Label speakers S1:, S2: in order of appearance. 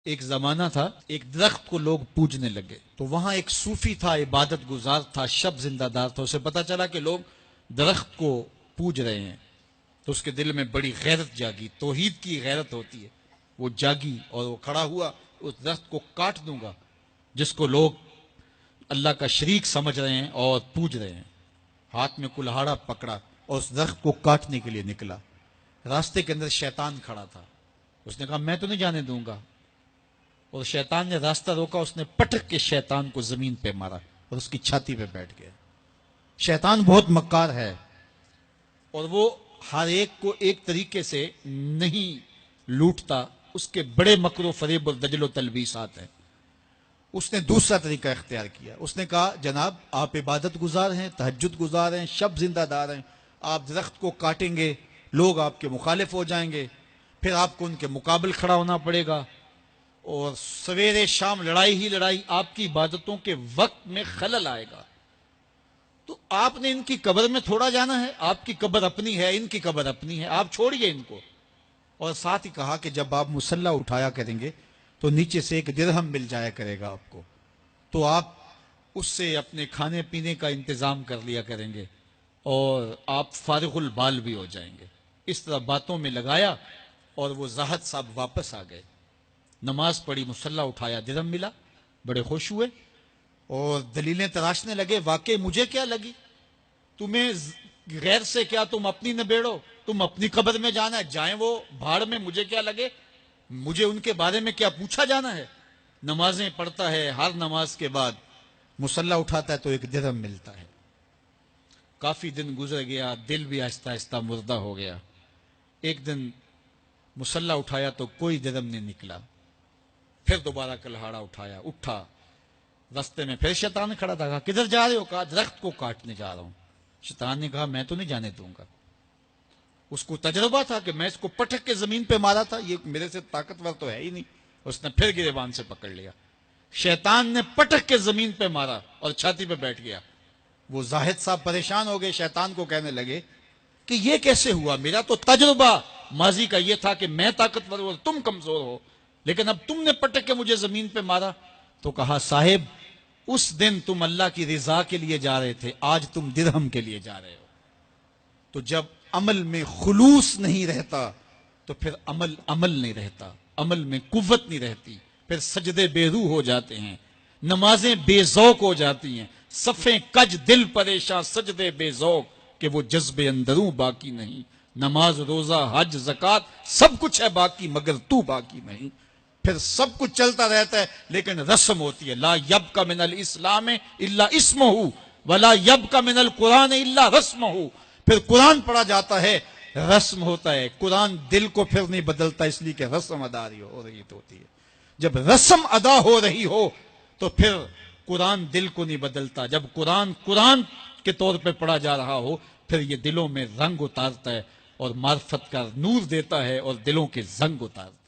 S1: ایک زمانہ تھا، ایک درخت کو لوگ پوجنے لگے، تو وہاں ایک صوفی تھا، عبادت گزار تھا، شب زندہ دار تھا. اسے پتا چلا کہ لوگ درخت کو پوج رہے ہیں، تو اس کے دل میں بڑی غیرت جاگی. توحید کی غیرت ہوتی ہے، وہ جاگی اور وہ کھڑا ہوا، اس درخت کو کاٹ دوں گا جس کو لوگ اللہ کا شریک سمجھ رہے ہیں اور پوج رہے ہیں. ہاتھ میں کلہاڑا پکڑا اور اس درخت کو کاٹنے کے لیے نکلا. راستے کے اندر شیطان کھڑا تھا. اس نے کہا میں تو نہیں جانے دوں گا، اور شیطان نے راستہ روکا. اس نے پٹک کے شیطان کو زمین پہ مارا اور اس کی چھاتی پہ بیٹھ گیا. شیطان بہت مکار ہے اور وہ ہر ایک کو ایک طریقے سے نہیں لوٹتا، اس کے بڑے مکر و فریب اور دجل و تلبیسات ہیں. اس نے دوسرا طریقہ اختیار کیا. اس نے کہا جناب آپ عبادت گزار ہیں، تہجد گزار ہیں، شب زندہ دار ہیں، آپ درخت کو کاٹیں گے، لوگ آپ کے مخالف ہو جائیں گے، پھر آپ کو ان کے مقابل کھڑا ہونا پڑے گا، اور سویرے شام لڑائی ہی لڑائی، آپ کی عبادتوں کے وقت میں خلل آئے گا. تو آپ نے ان کی قبر میں تھوڑا جانا ہے، آپ کی قبر اپنی ہے، ان کی قبر اپنی ہے، آپ چھوڑیے ان کو. اور ساتھ ہی کہا کہ جب آپ مصلی اٹھایا کریں گے تو نیچے سے ایک درہم مل جایا کرے گا آپ کو، تو آپ اس سے اپنے کھانے پینے کا انتظام کر لیا کریں گے اور آپ فارغ البال بھی ہو جائیں گے. اس طرح باتوں میں لگایا اور وہ زاہد صاحب واپس آ گئے. نماز پڑھی، مصلی اٹھایا، درہم ملا، بڑے خوش ہوئے اور دلیلیں تراشنے لگے. واقعی مجھے کیا لگی، تمہیں غیر سے کیا، تم اپنی نبیڑو، تم اپنی قبر میں جانا ہے، جائیں وہ بھاڑ میں، مجھے کیا لگے، مجھے ان کے بارے میں کیا پوچھا جانا ہے. نمازیں پڑھتا ہے، ہر نماز کے بعد مصلی اٹھاتا ہے تو ایک درہم ملتا ہے. کافی دن گزر گیا، دل بھی آہستہ آہستہ مردہ ہو گیا. ایک دن مصلی اٹھایا تو کوئی درہم نہیں نکلا. پھر دوبارہ کلہاڑا اٹھایا، اٹھا، رستے میں پھر شیطان کھڑا تھا. کہا کدھر جا رہے ہو؟ کہا درخت کو کاٹنے جا رہا ہوں. شیطان نے کہا میں تو نہیں جانے دوں گا. اس کو تجربہ تھا کہ میں اس کو پٹک کے زمین پہ مارا تھا، یہ میرے سے طاقتور تو ہے ہی نہیں. اس نے پھر گریبان سے پکڑ لیا. شیطان نے پٹک کے زمین پہ مارا اور چھاتی پہ بیٹھ گیا. وہ زاہد صاحب پریشان ہو گئے، شیطان کو کہنے لگے کہ یہ کیسے ہوا، میرا تو تجربہ ماضی کا یہ تھا کہ میں طاقتور ہوں، تم کمزور ہو، لیکن اب تم نے پٹک کے مجھے زمین پہ مارا. تو کہا صاحب اس دن تم اللہ کی رضا کے لیے جا رہے تھے، آج تم درہم کے لیے جا رہے ہو. تو جب عمل میں خلوص نہیں رہتا تو پھر عمل نہیں رہتا، عمل میں قوت نہیں رہتی، پھر سجدے بے روح ہو جاتے ہیں، نمازیں بے ذوق ہو جاتی ہیں، صفیں کج دل پریشاں، سجدے بے ذوق کہ وہ جذب اندروں باقی نہیں. نماز، روزہ، حج، زکوٰۃ سب کچھ ہے باقی مگر تو باقی نہیں. پھر سب کچھ چلتا رہتا ہے لیکن رسم ہوتی ہے. لا یبقى من الاسلام الا اسمہ ولا یبقى من القرآن الا رسمہ. پھر قرآن پڑھا جاتا ہے، رسم ہوتا ہے. قرآن دل کو پھر نہیں بدلتا، اس لیے کہ رسم ادا ہو رہی ہوتی ہے. جب رسم ادا ہو رہی ہو تو پھر قرآن دل کو نہیں بدلتا. جب قرآن کے طور پہ پڑھا جا رہا ہو پھر یہ دلوں میں رنگ اتارتا ہے اور معرفت کا نور دیتا ہے اور دلوں کے زنگ اتارتا ہے.